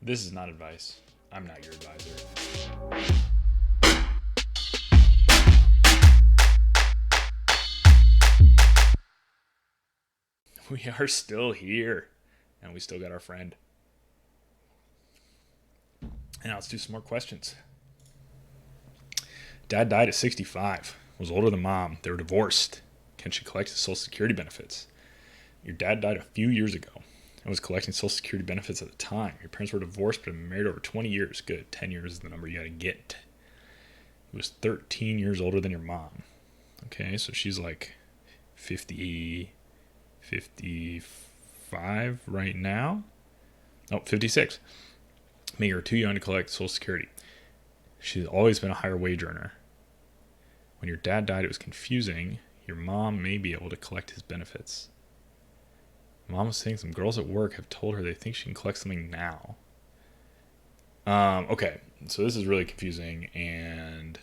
This is not advice. I'm not your advisor. We are still here, and we still got our friend. And now let's do some more questions. Dad died at 65, was older than mom. They were divorced. Can she collect his Social Security benefits? Your dad died a few years ago and was collecting Social Security benefits at the time. Your parents were divorced but have been married over 20 years. Good. 10 years is the number you got to get. He was 13 years older than your mom. Okay, so she's like 50, 55 right now. Oh, 56. Making her too young to collect Social Security. She's always been a higher wage earner. When your dad died, it was confusing. Your mom may be able to collect his benefits. Mom was saying some girls at work have told her they think she can collect something now. Okay, so this is really confusing, and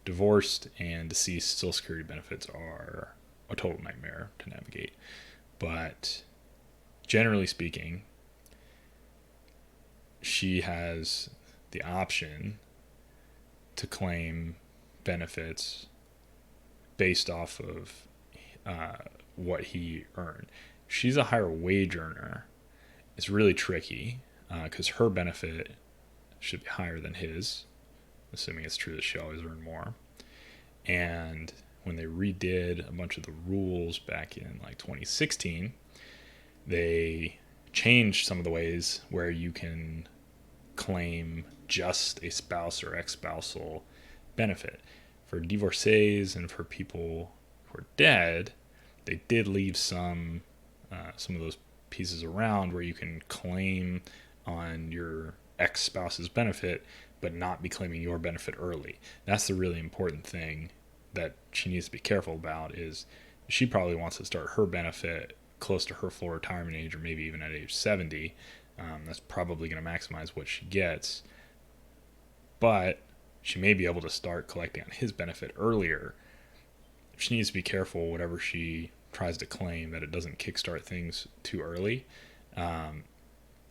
divorced and deceased Social Security benefits are a total nightmare to navigate. But generally speaking, she has the option to claim benefits based off of what he earned. She's a higher wage earner. It's really tricky because her benefit should be higher than his, assuming it's true that she always earned more. And when they redid a bunch of the rules back in like 2016, they changed some of the ways where you can claim just a spouse or ex-spousal benefit. For divorcees and for people who are dead, they did leave some of those pieces around where you can claim on your ex-spouse's benefit but not be claiming your benefit early. That's the really important thing that she needs to be careful about. Is she probably wants to start her benefit close to her full retirement age, or maybe even at age 70. That's probably going to maximize what she gets, but she may be able to start collecting on his benefit earlier. She needs to be careful whatever she tries to claim, that it doesn't kickstart things too early. And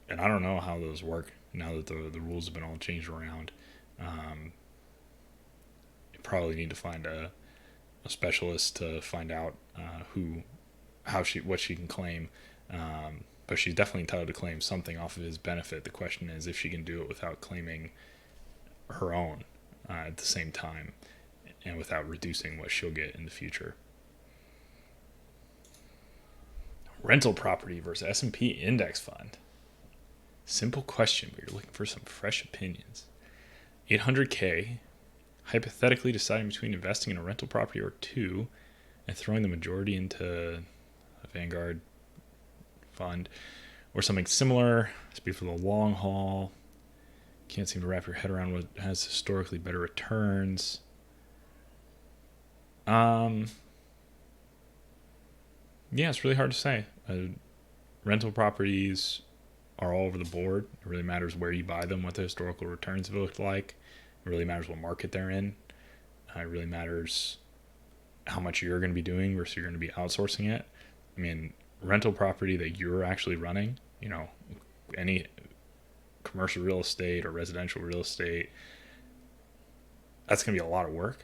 I don't know how those work now that the rules have been all changed around. You probably need to find a specialist to find out what she can claim. But she's definitely entitled to claim something off of his benefit. The question is if she can do it without claiming her own at the same time and without reducing what she'll get in the future. Rental property versus S&P index fund. Simple question, but you're looking for some fresh opinions. 800K, hypothetically deciding between investing in a rental property or two and throwing the majority into a Vanguard fund or something similar. Speak for the long haul. Can't seem to wrap your head around what has historically better returns. Yeah, it's really hard to say. Rental properties are all over the board. It really matters where you buy them, what the historical returns have looked like. It really matters what market they're in. It really matters how much you're going to be doing versus you're going to be outsourcing it. I mean, rental property that you're actually running, any commercial real estate or residential real estate, that's going to be a lot of work.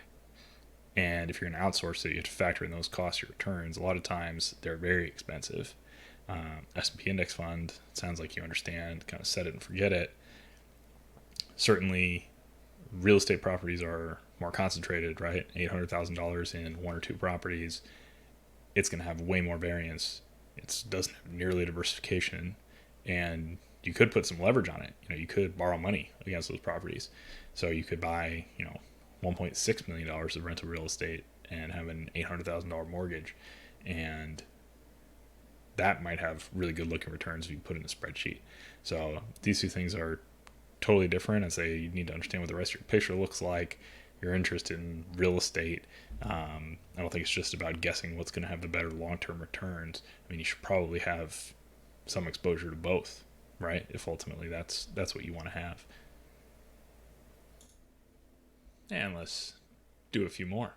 And if you're going to outsource it, you have to factor in those costs, your returns. A lot of times they're very expensive. S&P index fund, sounds like you understand, kind of set it and forget it. Certainly real estate properties are more concentrated, right? $800,000 in one or two properties. It's going to have way more variance. It doesn't have nearly diversification, and you could put some leverage on it. You could borrow money against those properties. So you could buy, $1.6 million of rental real estate and have an $800,000 mortgage, and that might have really good looking returns if you put in a spreadsheet. So these two things are totally different. I say you need to understand what the rest of your picture looks like. You're interested in real estate. I don't think it's just about guessing what's going to have the better long-term returns. I mean, you should probably have some exposure to both, right? If ultimately that's what you want to have. And let's do a few more.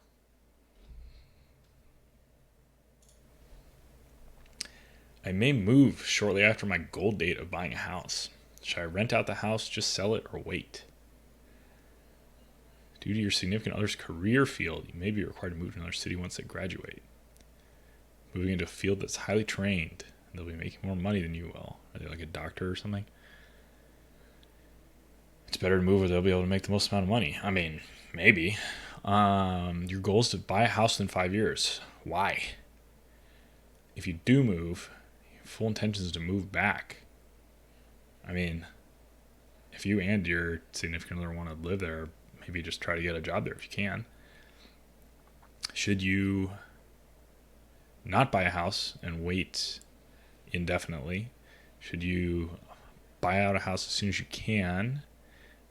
I may move shortly after my goal date of buying a house. Should I rent out the house, just sell it, or wait? Due to your significant other's career field, you may be required to move to another city once they graduate. Moving into a field that's highly trained, they'll be making more money than you will. Are they like a doctor or something? It's better to move where they'll be able to make the most amount of money. I mean, maybe. Your goal is to buy a house in 5 years. Why? If you do move, your full intention is to move back. I mean, if you and your significant other want to live there, maybe just try to get a job there if you can. Should you not buy a house and wait indefinitely? Should you buy out a house as soon as you can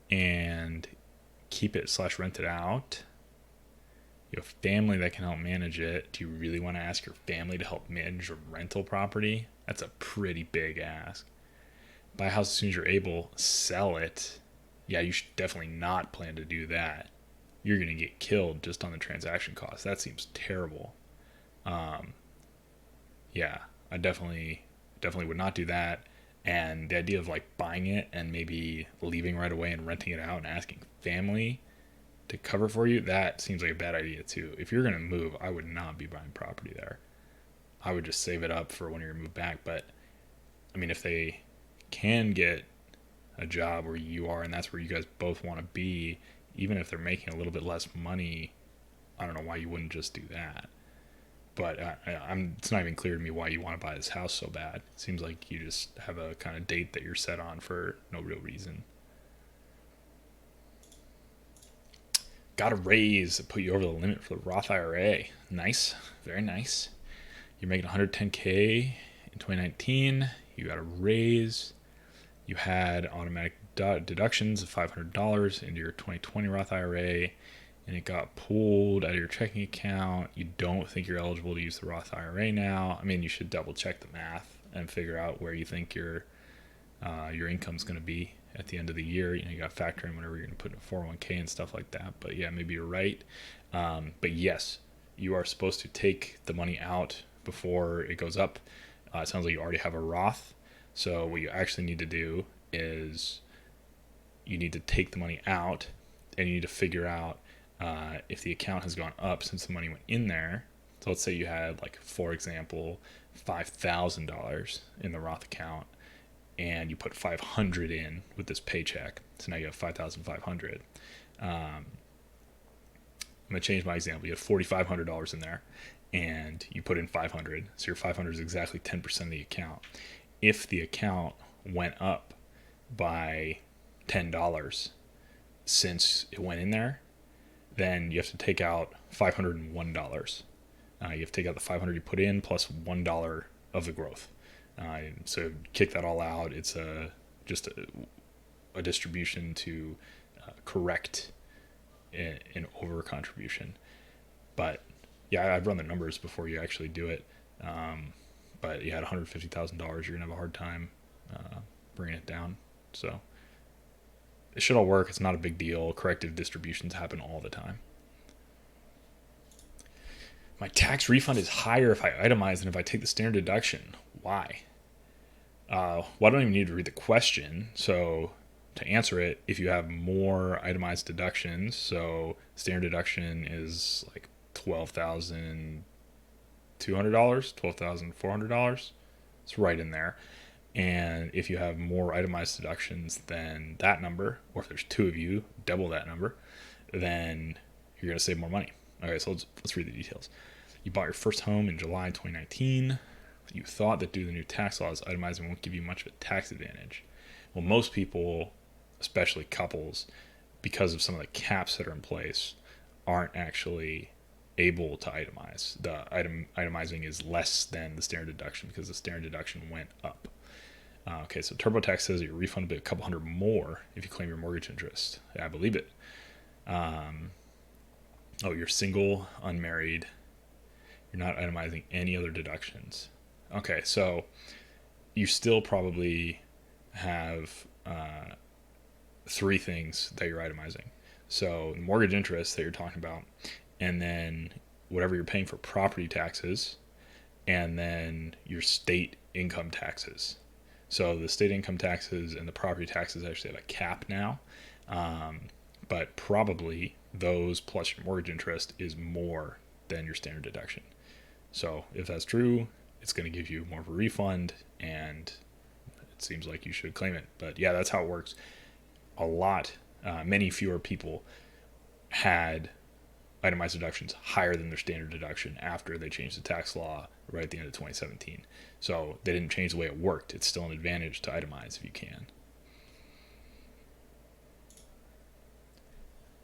and keep it / rent it out? You have family that can help manage it. Do you really want to ask your family to help manage a rental property? That's a pretty big ask. Buy a house as soon as you're able, sell it. Yeah, you should definitely not plan to do that. You're going to get killed just on the transaction cost. That seems terrible. Yeah, I definitely would not do that. And the idea of like buying it and maybe leaving right away and renting it out and asking family to cover for you, that seems like a bad idea too. If you're going to move, I would not be buying property there. I would just save it up for when you're going to move back. But I mean, if they can get a job where you are and that's where you guys both want to be, even if they're making a little bit less money, I don't know why you wouldn't just do that. But it's not even clear to me why you want to buy this house so bad. It seems like you just have a kind of date that you're set on for no real reason. Got a raise that put you over the limit for the Roth IRA. Nice. Very nice. You're making 110K in 2019. You got a raise. You had automatic deductions of $500 into your 2020 Roth IRA, and it got pulled out of your checking account. You don't think you're eligible to use the Roth IRA now. I mean, you should double check the math and figure out where you think your income's going to be at the end of the year. You got to factor in whenever you're going to put in a 401k and stuff like that. But yeah, maybe you're right. But yes, you are supposed to take the money out before it goes up. It sounds like you already have a Roth. So what you actually need to do is you need to take the money out and you need to figure out if the account has gone up since the money went in there. So let's say you had, like, for example, $5,000 in the Roth account and you put $500 in with this paycheck. So now you have $5,500. I'm going to change my example. You have $4,500 in there and you put in $500. So your $500 is exactly 10% of the account. If the account went up by $10 since it went in there, then you have to take out $501. You have to take out the $500 you put in plus $1 of the growth. So kick that all out. It's just a distribution to correct an over contribution. But yeah, I've run the numbers before you actually do it. But you had $150,000, you're gonna have a hard time bringing it down. So it should all work. It's not a big deal. Corrective distributions happen all the time. My tax refund is higher if I itemize than if I take the standard deduction. Why? Well, I don't even need to read the question. So to answer it, if you have more itemized deductions, so standard deduction is like $12,200, $12,400. It's right in there. And if you have more itemized deductions than that number, or if there's two of you, double that number, then you're going to save more money. Okay, so let's read the details. You bought your first home in July 2019. You thought that due to the new tax laws, itemizing won't give you much of a tax advantage. Well, most people, especially couples, because of some of the caps that are in place, aren't actually able to itemize. The itemizing is less than the standard deduction because the standard deduction went up. Okay, so TurboTax says that you're refunded a couple hundred more if you claim your mortgage interest. Yeah, I believe it. You're single, unmarried. You're not itemizing any other deductions. Okay, so you still probably have three things that you're itemizing. So mortgage interest that you're talking about, and then whatever you're paying for property taxes, and then your state income taxes. So the state income taxes and the property taxes actually have a cap now. But probably those plus your mortgage interest is more than your standard deduction. So if that's true, it's going to give you more of a refund, and it seems like you should claim it. But yeah, that's how it works. Many fewer people had itemized deductions higher than their standard deduction after they changed the tax law right at the end of 2017. So they didn't change the way it worked. It's still an advantage to itemize if you can.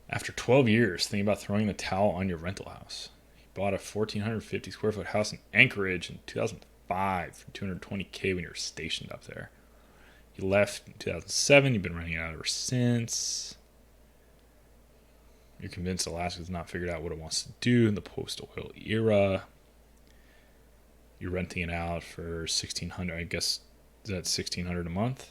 After 12 years, think about throwing the towel on your rental house. You bought a 1,450 square foot house in Anchorage in 2005 for $220K when you were stationed up there. You left in 2007. You've been renting it out ever since. You're convinced Alaska's not figured out what it wants to do in the post-oil era. You're renting it out for $1,600. I guess that's $1,600 a month.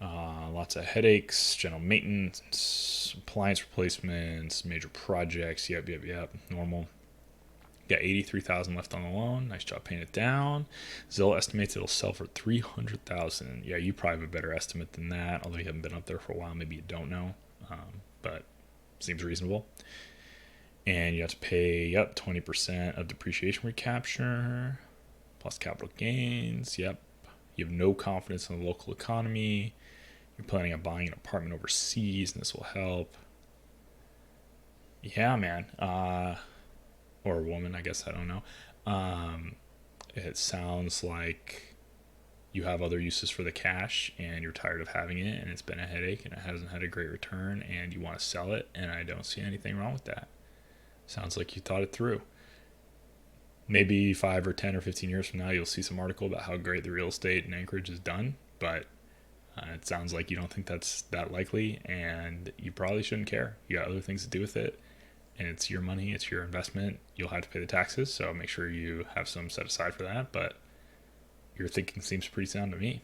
Lots of headaches, general maintenance, appliance replacements, major projects. Yep. Normal. Got $83,000 left on the loan. Nice job paying it down. Zillow estimates it'll sell for $300,000. Yeah, you probably have a better estimate than that. Although you haven't been up there for a while, maybe you don't know. But seems reasonable. And you have to pay 20% of depreciation recapture plus capital gains. Yep. You have no confidence in the local economy. You're planning on buying an apartment overseas, and this will help. Yeah, man. Or a woman, I guess. I don't know. It sounds like you have other uses for the cash, and you're tired of having it, and it's been a headache, and it hasn't had a great return, and you want to sell it, and I don't see anything wrong with that. Sounds like you thought it through. Maybe 5 or 10 or 15 years from now, you'll see some article about how great the real estate in Anchorage is done, but it sounds like you don't think that's that likely, and you probably shouldn't care. You got other things to do with it, and it's your money, it's your investment. You'll have to pay the taxes, so make sure you have some set aside for that, but your thinking seems pretty sound to me.